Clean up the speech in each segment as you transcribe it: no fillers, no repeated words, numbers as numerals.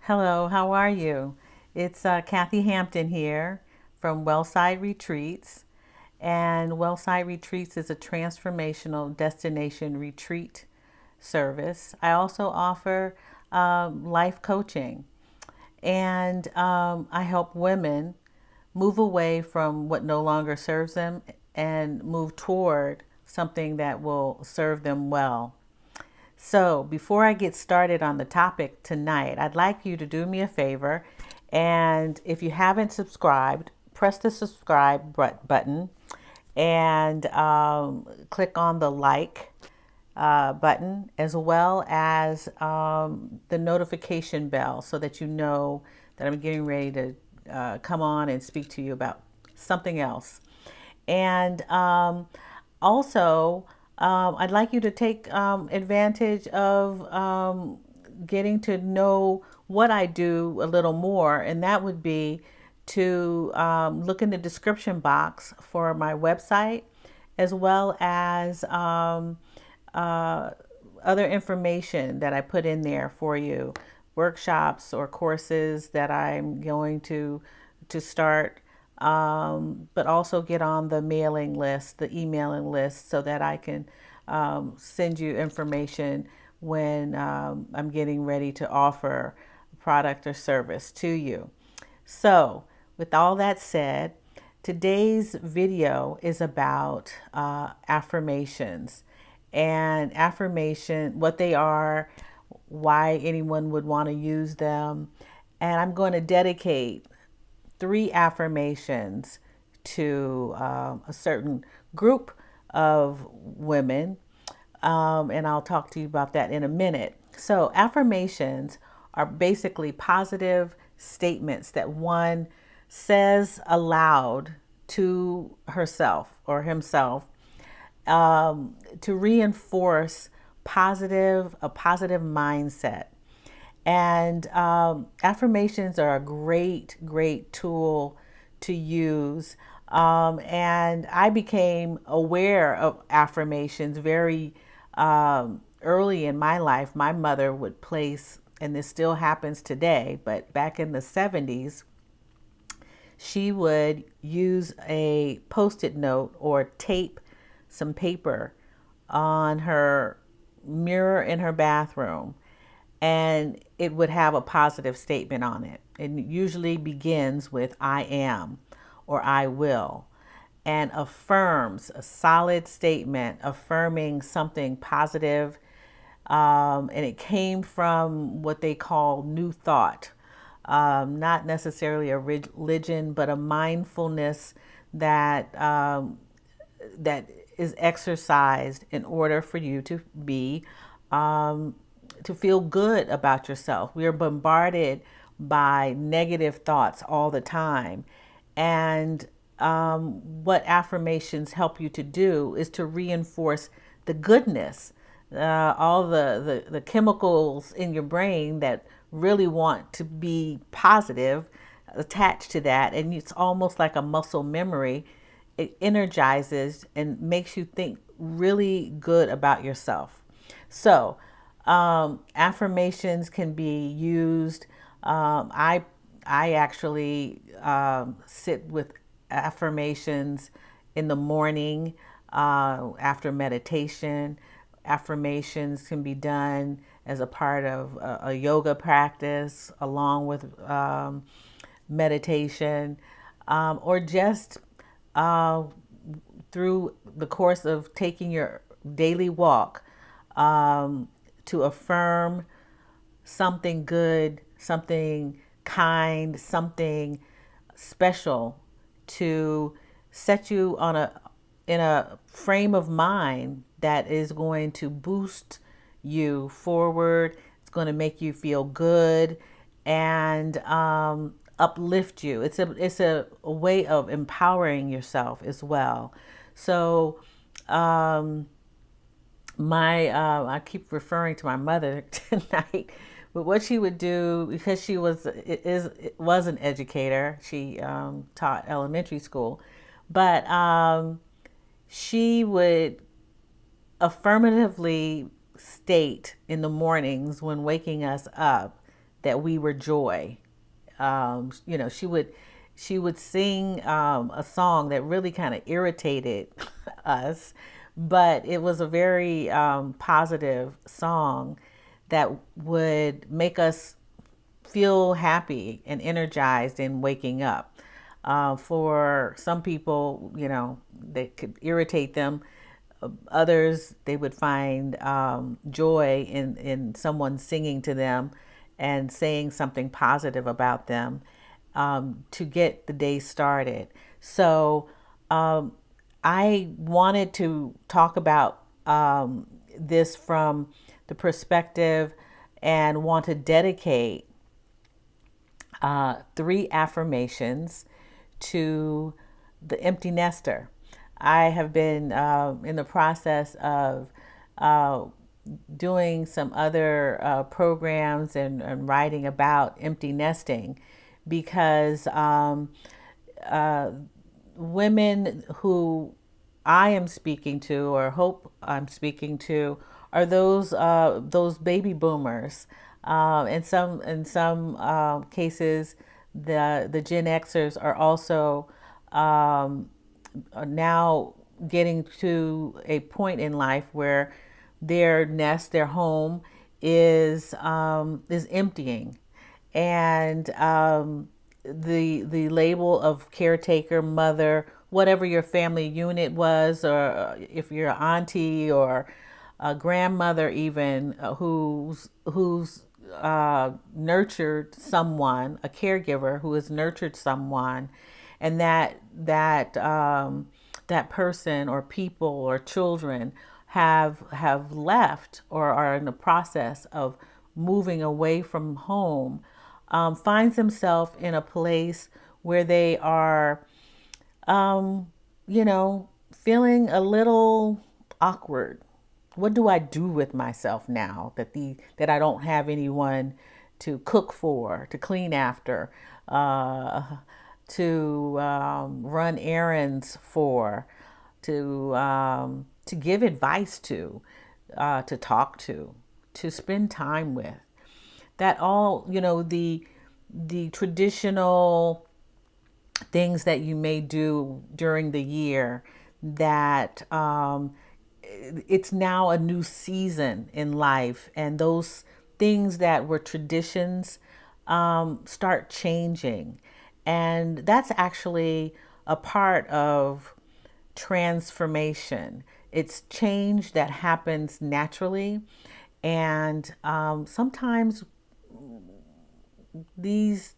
Hello, how are you? It's Kathy Hampton here from Wellside Retreats. And Wellside Retreats is a transformational destination retreat service. I also offer life coaching, and I help women move away from what no longer serves them and move toward something that will serve them well. So, before I get started on the topic tonight, I'd like you to do me a favor. And if you haven't subscribed, press the subscribe button and click on the like button, as well as the notification bell, so that you know that I'm getting ready to come on and speak to you about something else. And also, I'd like you to take advantage of getting to know what I do a little more, and that would be to look in the description box for my website, as well as uh, other information that I put in there for you, workshops or courses that I'm going to start, but also get on the mailing list, the emailing list, so that I can send you information when I'm getting ready to offer a product or service to you. So, with all that said, today's video is about affirmations and affirmation, what they are, why anyone would want to use them. And I'm going to dedicate three affirmations to a certain group of women. And I'll talk to you about that in a minute. So, affirmations are basically positive statements that one says aloud to herself or himself, to reinforce a positive mindset. And affirmations are a great tool to use. And I became aware of affirmations very early in my life. My mother would place, and this still happens today, but back in the 70s, she would use a post-it note or tape some paper on her mirror in her bathroom, and it would have a positive statement on it. It usually begins with I am or I will, and affirms a solid statement affirming something positive. And it came from what they call New Thought, not necessarily a religion, but a mindfulness that is exercised in order for you to be to feel good about yourself. We are bombarded by negative thoughts all the time, and what affirmations help you to do is to reinforce the goodness, all the chemicals in your brain that really want to be positive attached to that. And it's almost like a muscle memory. It energizes and makes you think really good about yourself. So, affirmations can be used. I actually sit with affirmations in the morning after meditation. Affirmations can be done as a part of a yoga practice along with meditation, or just uh, through the course of taking your daily walk, to affirm something good, something kind, something special, to set you on a in a frame of mind that is going to boost you forward. It's going to make you feel good and uplift you. It's a way of empowering yourself as well. So my I keep referring to my mother tonight, but what she would do, because she was an educator. She taught elementary school, but she would affirmatively state in the mornings when waking us up that we were joy. She would sing a song that really kind of irritated us, but it was a very positive song that would make us feel happy and energized in waking up. For some people, that could irritate them. Others, they would find joy in someone singing to them and saying something positive about them to get the day started. So I wanted to talk about this from the perspective and want to dedicate 3 affirmations to the empty nester. I have been in the process of uh, doing some other programs and writing about empty nesting because women who I am speaking to or hope I'm speaking to are those baby boomers. In some cases, the Gen Xers are also now getting to a point in life where their nest, their home, is emptying, and the label of caretaker, mother, whatever your family unit was, or if you're an auntie or a grandmother, even who's nurtured someone, a caregiver who has nurtured someone, and that person or people or children have left or are in the process of moving away from home, finds themselves in a place where they are, um, feeling a little awkward. What do I do with myself now that I don't have anyone to cook for, to clean after, to run errands for, to give advice to talk to spend time with. That all, the traditional things that you may do during the year that it's now a new season in life, and those things that were traditions start changing. And that's actually a part of transformation. It's change that happens naturally. And sometimes these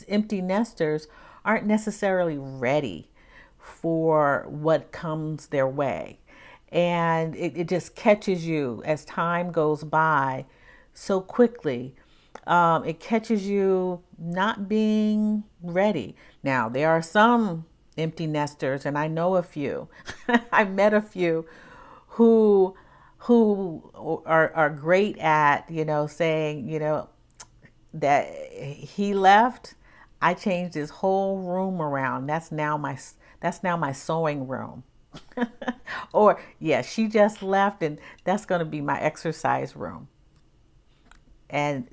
empty nesters aren't necessarily ready for what comes their way. And it just catches you as time goes by so quickly. It catches you not being ready. Now, there are some empty nesters, and I know a few. I met a few who are great at, saying, that he left. I changed his whole room around. That's now my sewing room. Or yeah, she just left, and that's going to be my exercise room. And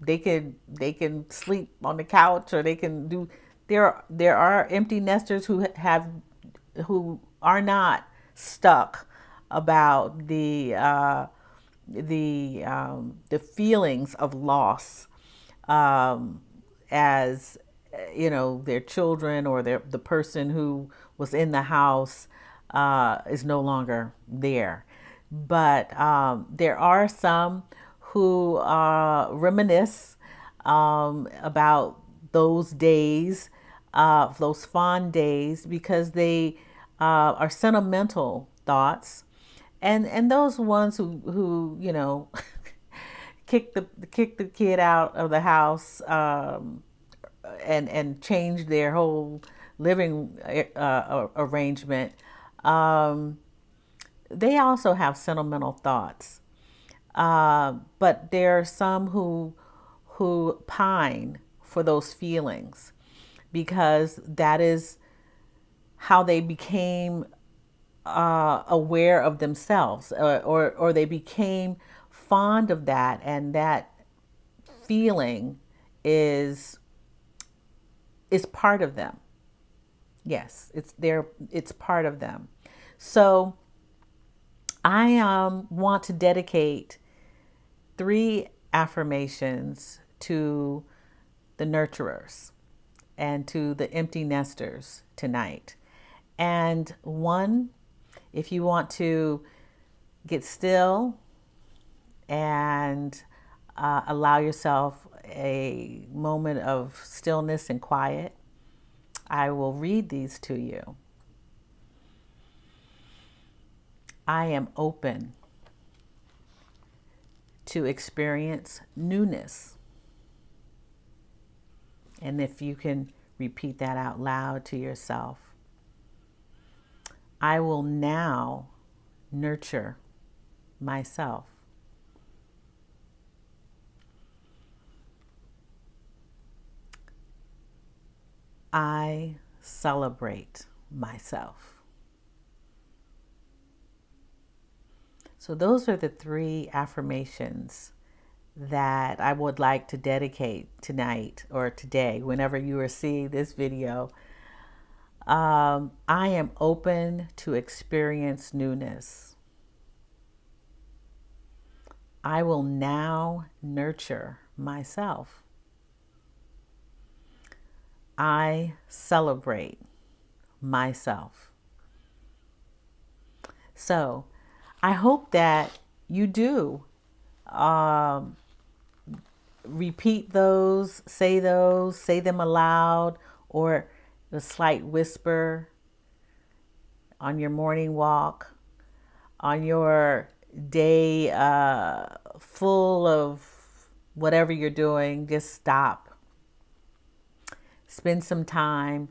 they can sleep on the couch, or they can do. There are empty nesters who are not stuck about the feelings of loss, um, as their children or the person who was in the house is no longer there. But there are some who reminisce about those days, those fond days, because they are sentimental thoughts, and those ones who kick the kid out of the house, and change their whole living arrangement. Um, they also have sentimental thoughts, but there are some who pine for those feelings because that is how they became aware of themselves, or they became fond of that, and that feeling is part of them. Yes, it's part of them. So I want to dedicate 3 affirmations to the nurturers and to the empty nesters tonight. And one, if you want to get still and allow yourself a moment of stillness and quiet, I will read these to you. I am open to experience newness. And if you can repeat that out loud to yourself, I will now nurture myself. I celebrate myself. So those are the 3 affirmations that I would like to dedicate tonight or today, whenever you are seeing this video. I am open to experience newness. I will now nurture myself. I celebrate myself. So I hope that you do repeat those, say them aloud, or the slight whisper on your morning walk, on your day full of whatever you're doing. Just stop. Spend some time.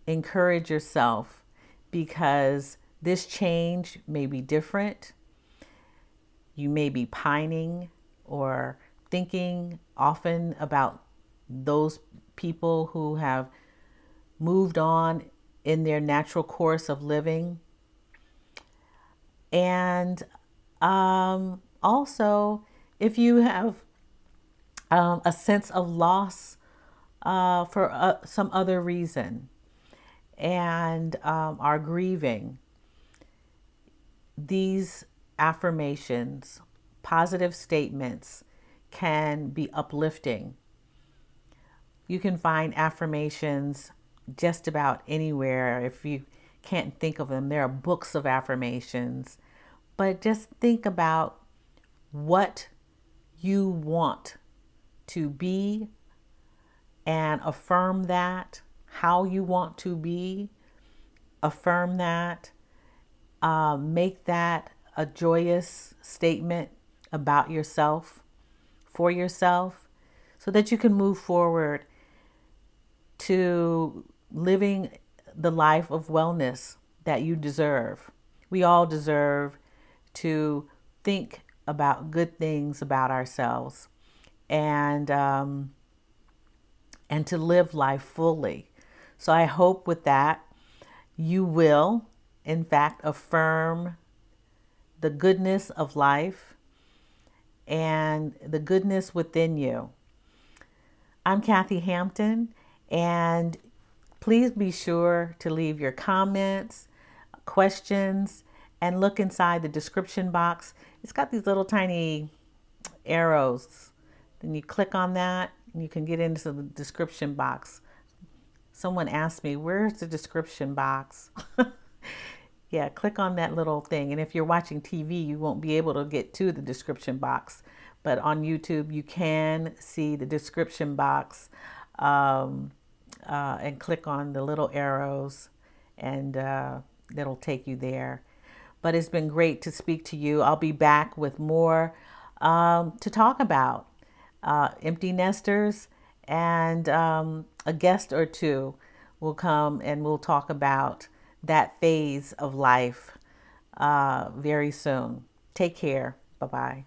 Encourage yourself, because this change may be different. You may be pining or thinking often about those people who have moved on in their natural course of living. And also, if you have a sense of loss for some other reason and are grieving, these affirmations, positive statements, can be uplifting. You can find affirmations just about anywhere. If you can't think of them, there are books of affirmations. But just think about what you want to be and affirm that. How you want to be, affirm that. Make that a joyous statement about yourself, for yourself, so that you can move forward to living the life of wellness that you deserve. We all deserve to think about good things about ourselves and to live life fully. So I hope with that you will, in fact, affirm the goodness of life and the goodness within you. I'm Kathy Hampton, and please be sure to leave your comments, questions, and look inside the description box. It's got these little tiny arrows. Then you click on that and you can get into the description box. Someone asked me, where's the description box? Yeah, click on that little thing. And if you're watching TV, you won't be able to get to the description box. But on YouTube, you can see the description box and click on the little arrows, and it'll take you there. But it's been great to speak to you. I'll be back with more to talk about empty nesters, and a guest or two will come and we'll talk about that phase of life very soon. Take care. Bye-bye.